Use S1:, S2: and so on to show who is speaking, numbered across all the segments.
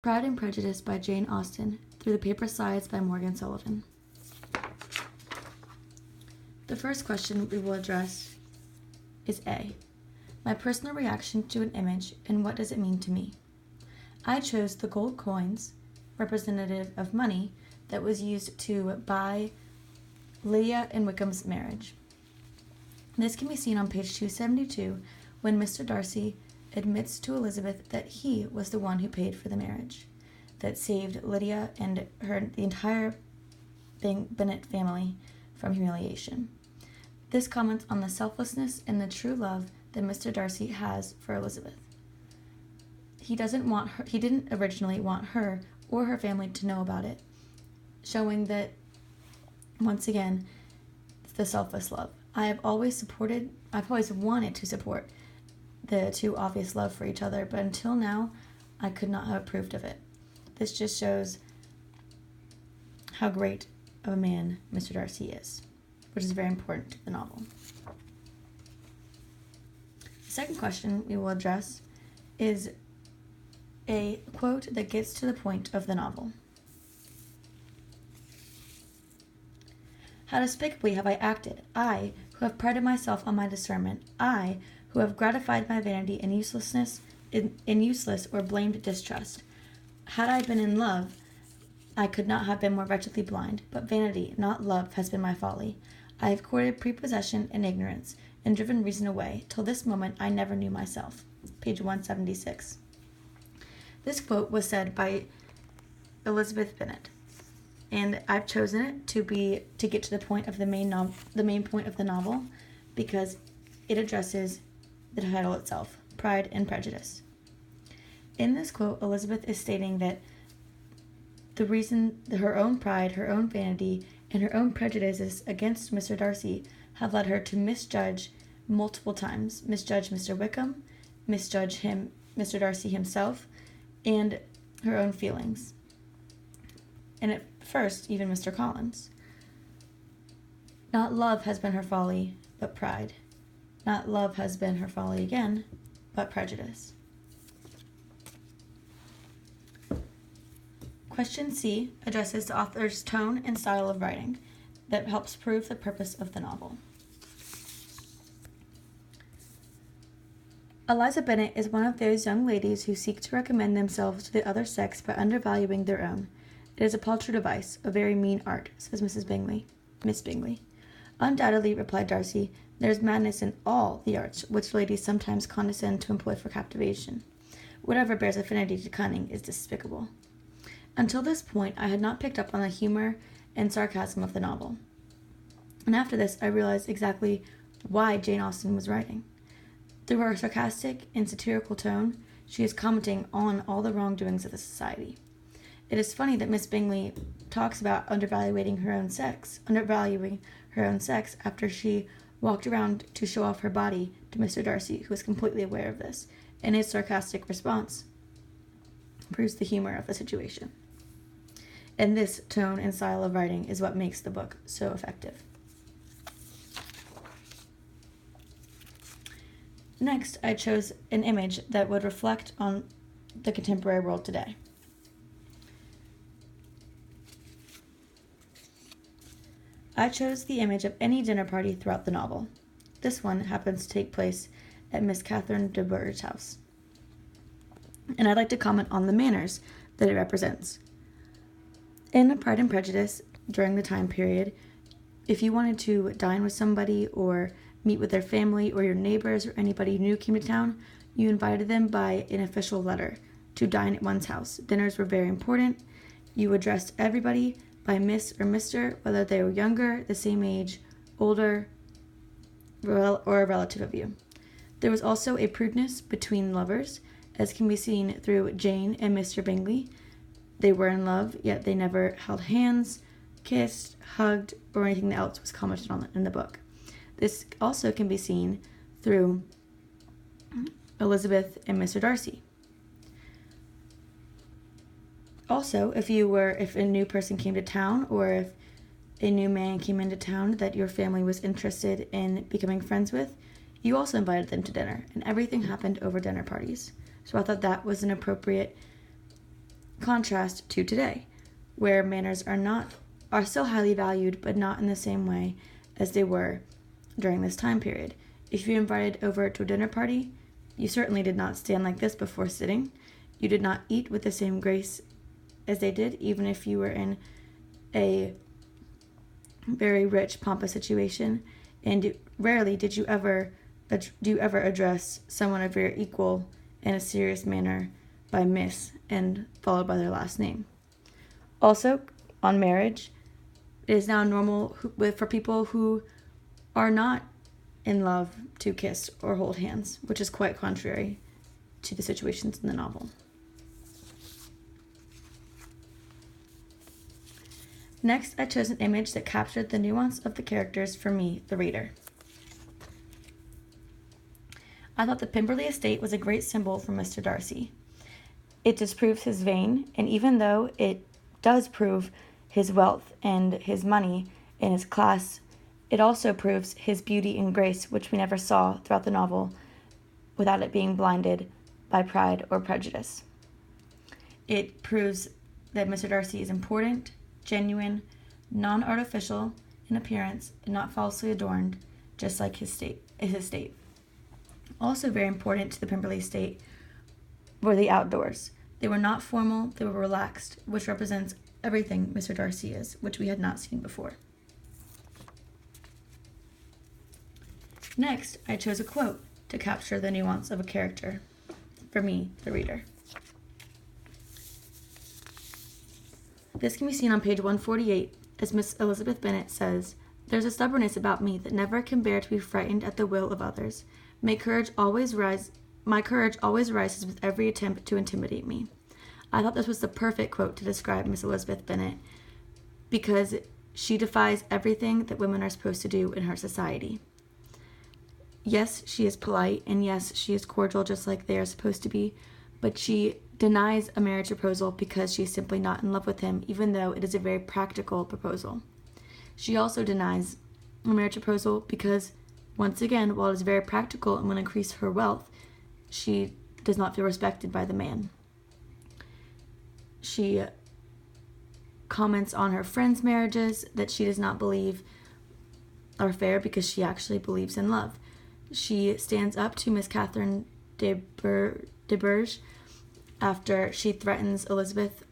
S1: Pride and Prejudice by Jane Austen, Through the Paper Slides by Morgan Sullivan. The first question we will address is A. My personal reaction to an image, and what does it mean to me? I chose the gold coins, representative of money, that was used to buy Lydia and Wickham's marriage. This can be seen on page 272 when Mr. Darcy admits to Elizabeth that he was the one who paid for the marriage that saved Lydia and the entire Bennet family from humiliation. This comments on the selflessness and the true love that Mr. Darcy has for Elizabeth. He didn't originally want her or her family to know about it, showing that, once again, the selfless love. I've always wanted to support the two obvious love for each other, but until now, I could not have approved of it. This just shows how great of a man Mr. Darcy is, which is very important to the novel. The second question we will address is a quote that gets to the point of the novel. How despicably have I acted, I, who have prided myself on my discernment, I, who have gratified my vanity in useless or blamed distrust. Had I been in love, I could not have been more wretchedly blind, but vanity, not love, has been my folly. I have courted prepossession and ignorance, and driven reason away. Till this moment I never knew myself. Page 176. This quote was said by Elizabeth Bennet, and I've chosen it to get to the point of the main point of the novel, because it addresses the title itself, Pride and Prejudice. In this quote, Elizabeth is stating that the reason her own pride, her own vanity, and her own prejudices against Mr. Darcy have led her to misjudge multiple times. Misjudge Mr. Wickham, misjudge Mr. Darcy himself, and her own feelings. And at first, even Mr. Collins. Not love has been her folly, but pride. Not love has been her folly again, but prejudice. Question C addresses the author's tone and style of writing that helps prove the purpose of the novel. Eliza Bennet is one of those young ladies who seek to recommend themselves to the other sex by undervaluing their own. It is a paltry device, a very mean art, says Miss Bingley. Undoubtedly, replied Darcy, there is madness in all the arts which ladies sometimes condescend to employ for captivation. Whatever bears affinity to cunning is despicable. Until this point, I had not picked up on the humor and sarcasm of the novel. And after this, I realized exactly why Jane Austen was writing. Through her sarcastic and satirical tone, she is commenting on all the wrongdoings of the society. It is funny that Miss Bingley talks about undervaluing her own sex after she walked around to show off her body to Mr. Darcy, who was completely aware of this, and his sarcastic response proves the humor of the situation. And this tone and style of writing is what makes the book so effective. Next, I chose an image that would reflect on the contemporary world today. I chose the image of any dinner party throughout the novel. This one happens to take place at Miss Catherine de Bourgh's house. And I'd like to comment on the manners that it represents. In Pride and Prejudice, during the time period, if you wanted to dine with somebody or meet with their family or your neighbors or anybody new came to town, you invited them by an official letter to dine at one's house. Dinners were very important. You addressed everybody by Miss or Mr., whether they were younger, the same age, older, or a relative of you. There was also a prudeness between lovers, as can be seen through Jane and Mr. Bingley. They were in love, yet they never held hands, kissed, hugged, or anything else was commented on in the book. This also can be seen through Elizabeth and Mr. Darcy. Also, if a new person came to town, or if a new man came into town that your family was interested in becoming friends with, you also invited them to dinner, and everything happened over dinner parties. So I thought that was an appropriate contrast to today, where manners are still highly valued, but not in the same way as they were during this time period. If you invited over to a dinner party, you certainly did not stand like this before sitting. You did not eat with the same grace as they did, even if you were in a very rich, pompous situation. And rarely do you ever address someone of your equal in a serious manner by Miss and followed by their last name. Also, on marriage, it is now normal for people who are not in love to kiss or hold hands, which is quite contrary to the situations in the novel. Next, I chose an image that captured the nuance of the characters for me, the reader. I thought the Pemberley estate was a great symbol for Mr. Darcy. It disproves his vain, and even though it does prove his wealth and his money and his class, it also proves his beauty and grace, which we never saw throughout the novel without it being blinded by pride or prejudice. It proves that Mr. Darcy is important, genuine, non-artificial in appearance, and not falsely adorned, just like his estate. Also very important to the Pemberley estate were the outdoors. They were not formal, they were relaxed, which represents everything Mr. Darcy is, which we had not seen before. Next, I chose a quote to capture the nuance of a character for me, the reader. This can be seen on page 148, as Miss Elizabeth Bennet says, "There's a stubbornness about me that never can bear to be frightened at the will of others. My courage always rises with every attempt to intimidate me." I thought this was the perfect quote to describe Miss Elizabeth Bennet, because she defies everything that women are supposed to do in her society. Yes, she is polite, and yes, she is cordial just like they are supposed to be, but she denies a marriage proposal because she is simply not in love with him, even though it is a very practical proposal. She also denies a marriage proposal because, once again, while it is very practical and will increase her wealth, she does not feel respected by the man. She comments on her friends' marriages that she does not believe are fair because she actually believes in love. She stands up to Miss Catherine de Bourgh after she threatens Elizabeth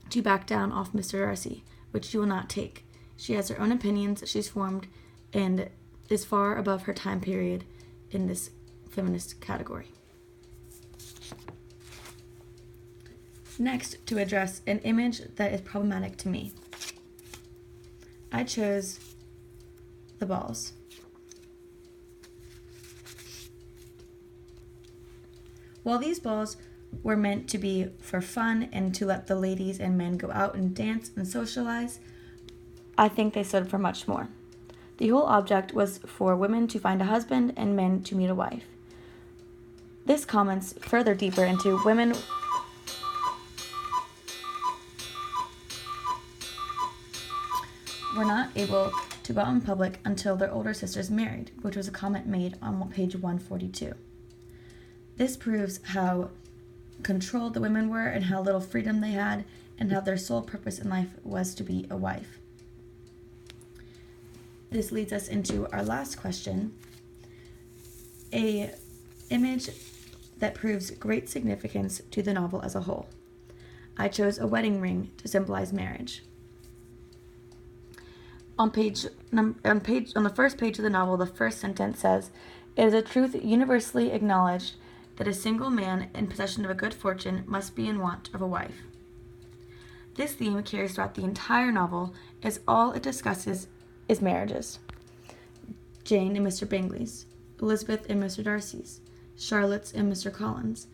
S1: to back down off Mr. Darcy, which she will not take. She has her own opinions that she's formed and is far above her time period in this feminist category. Next, to address an image that is problematic to me, I chose the balls. While these balls were meant to be for fun and to let the ladies and men go out and dance and socialize, I think they stood for much more. The whole object was for women to find a husband and men to meet a wife. This comments further deeper into women were not able to go out in public until their older sisters married, which was a comment made on page 142. This proves how controlled the women were and how little freedom they had and how their sole purpose in life was to be a wife. This leads us into our last question, an image that proves great significance to the novel as a whole. I chose a wedding ring to symbolize marriage. On the first page of the novel, the first sentence says, "It is a truth universally acknowledged that a single man in possession of a good fortune must be in want of a wife." This theme carries throughout the entire novel, as all it discusses is marriages. Jane and Mr. Bingley's, Elizabeth and Mr. Darcy's, Charlotte's and Mr. Collins',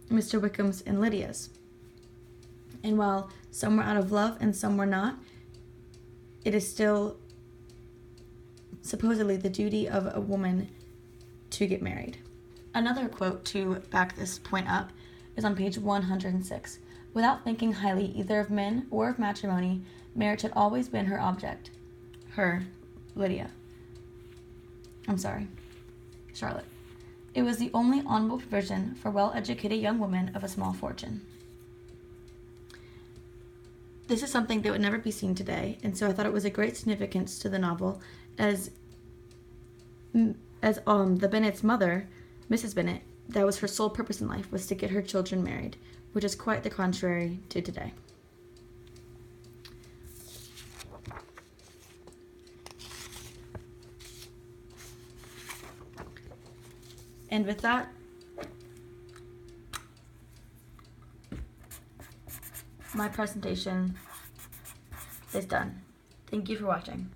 S1: Mr. Wickham's and Lydia's. And while some were out of love and some were not, it is still supposedly the duty of a woman to get married. Another quote to back this point up is on page 106. "Without thinking highly either of men or of matrimony, marriage had always been her object." Charlotte. It was the only honorable provision for well-educated young women of a small fortune. This is something that would never be seen today, and so I thought it was a great significance to the novel as the Bennet's mother, Mrs. Bennet, that was her sole purpose in life, was to get her children married, which is quite the contrary to today. And with that, my presentation is done. Thank you for watching.